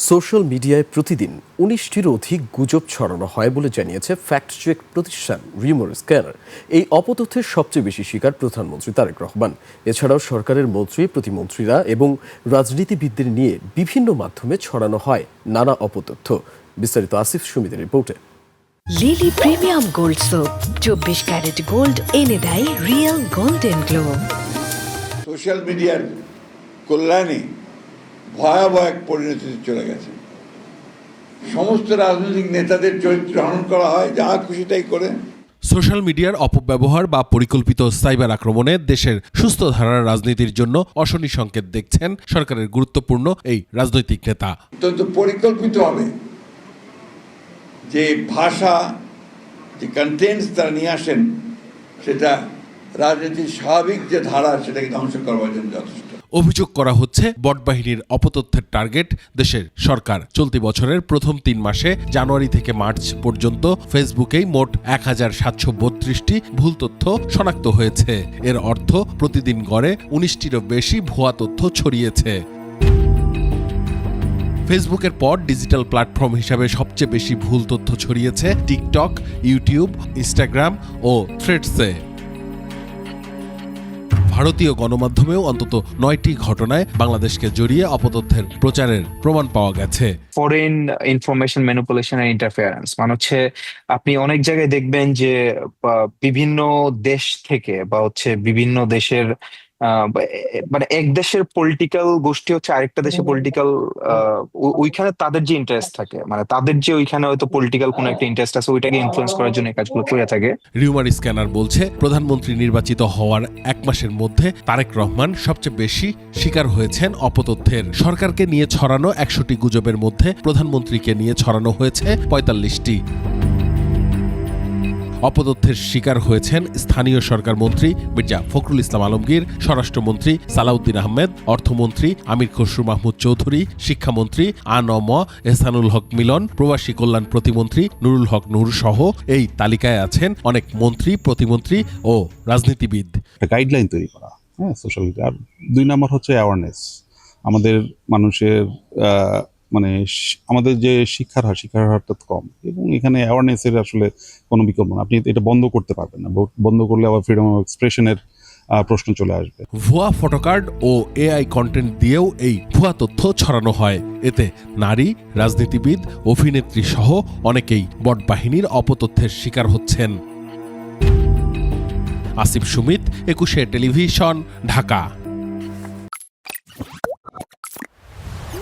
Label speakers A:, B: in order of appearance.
A: Social মিডিয়ায় প্রতিদিন ১৯টিরও অধিক গুজব ছড়ানো হয় বলে জানিয়েছে ফ্যাক্ট চেক প্রতিষ্ঠান রিউমার স্ক্যানার। এই অপতথ্যের সবচেয়ে বেশি শিকার প্রধানমন্ত্রী তারেক রহমান। এছাড়াও সরকারের মন্ত্রী, প্রতিমন্ত্রীরা এবং রাজনীতিবিদদের নিয়ে বিভিন্ন মাধ্যমে ছড়ানো হয় নানা অপতথ্য। বিস্তারিত আসিফ সুমিতের রিপোর্টে।
B: Lily premium gold soap ২৪ carat gold এনে দেয় রিয়েল গোল্ডেন গ্লো।
C: সোশ্যাল মিডিয়ার কল্যাণে ভয়াবহ এক পরিণতিতে চলে গেছে। সমস্ত রাজনৈতিক নেতাদের চরিত্র হনন করা হয়, যা খুশি তাই করে।
D: সোশ্যাল মিডিয়ার অপব্যবহার বা পরিকল্পিত সাইবার আক্রমণে দেশের সুস্থ ধারার রাজনীতির জন্য অশনি সংকেত দেখছেন সরকারের গুরুত্বপূর্ণ এই রাজনৈতিক নেতা।
C: অত্যন্ত পরিকল্পিতভাবে যে ভাষা, যে কন্টেন্টস তারা নিয়ে আসেন, সেটা রাজনীতির স্বাভাবিক যে ধারা সেটাকে ধ্বংস করবার জন্য যথেষ্ট।
D: অভিযোগ করা হচ্ছে বটবাহিনীর অপতথ্যের টার্গেট দেশের সরকার। চলতি বছরের প্রথম ৩ মাসে জানুয়ারি থেকে মার্চ পর্যন্ত ফেসবুকেই মোট ১,৭৩২টি ভুল তথ্য শনাক্ত হয়েছে। এর অর্থ প্রতিদিন গড়ে ১৯টিরও বেশি ভুয়া তথ্য ছড়িয়েছে। ফেসবুকের পর ডিজিটাল প্ল্যাটফর্ম হিসাবে সবচেয়ে বেশি ভুল তথ্য ছড়িয়েছে টিকটক, ইউটিউব, ইনস্টাগ্রাম ও থ্রেডসে। ভারতীয় গণমাধ্যমেও অন্তত ৯টি ঘটনায় বাংলাদেশকে জড়িয়ে অপতথ্যের প্রচারের প্রমাণ পাওয়া গেছে।
E: Foreign information manipulation and interference মানে হচ্ছে আপনি অনেক জায়গায় দেখবেন যে বিভিন্ন দেশ থেকে বা বিভিন্ন দেশের মানে এক দেশের পলিটিক্যাল গোষ্ঠী হচ্ছে আরেকটা দেশে পলিটিক্যাল ওইখানে তাদের যে ইন্টারেস্ট থাকে, মানে তাদের যে ওইখানে হয়তো পলিটিক্যাল কোনো একটা ইন্টারেস্ট আছে, ওইটাকে ইনফ্লুয়েন্স করার জন্য এই কাজগুলো করে থাকে।
D: রিউমার স্ক্যানার বলছে প্রধানমন্ত্রী নির্বাচিত হওয়ার ১ মাসের মধ্যে তারেক রহমান সবচেয়ে বেশি শিকার হয়েছেন অপতথ্যের। সরকারকে নিয়ে ছড়ানো ১০০টি গুজবের মধ্যে প্রধানমন্ত্রীকে নিয়ে ছড়ানো হয়েছে ৪৫টি। অপতথ্যের শিকার হয়েছেন স্থানীয় সরকার মন্ত্রী মির্জা ফখরুল ইসলাম আলমগীর, স্বরাষ্ট্রমন্ত্রী সালাউদ্দিন আহমেদ, অর্থমন্ত্রী আমির খসরু মাহমুদ চৌধুরী, শিক্ষামন্ত্রী আ.ন.ম এহসানুল হক মিলন, প্রবাসী কল্যাণ প্রতিমন্ত্রী নুরুল হক নূর সহ এই তালিকায় আছেন অনেক মন্ত্রী, প্রতিমন্ত্রী ও রাজনীতিবিদ।
F: গাইডলাইন তৈরি করা, সোশ্যাল মিডিয়া। আর ২ নম্বর হচ্ছে অ্যাওয়ারনেস। আমাদের মানুষের মানে আমাদের যে শিক্ষার হারটা কম, এবং এখানে অ্যাওয়ারনেসের আসলে কোনো বিকল্প না। আপনি এটা বন্ধ করতে পারবেন না। বন্ধ করলে আবার ফ্রিডম অফ এক্সপ্রেশনের প্রশ্ন চলে আসবে।
D: ভুয়া ফটোকার্ড ও এআই কন্টেন্ট দিয়েও এই ভুয়া তথ্য ছড়ানো হয়। এতে নারী, রাজনীতিবিদ, অভিনেত্রী সহ অনেকেই বটবাহিনীর অপতথ্যের শিকার হচ্ছেন। আসিফ সুমিত, ২১শে টেলিভিশন, ঢাকা।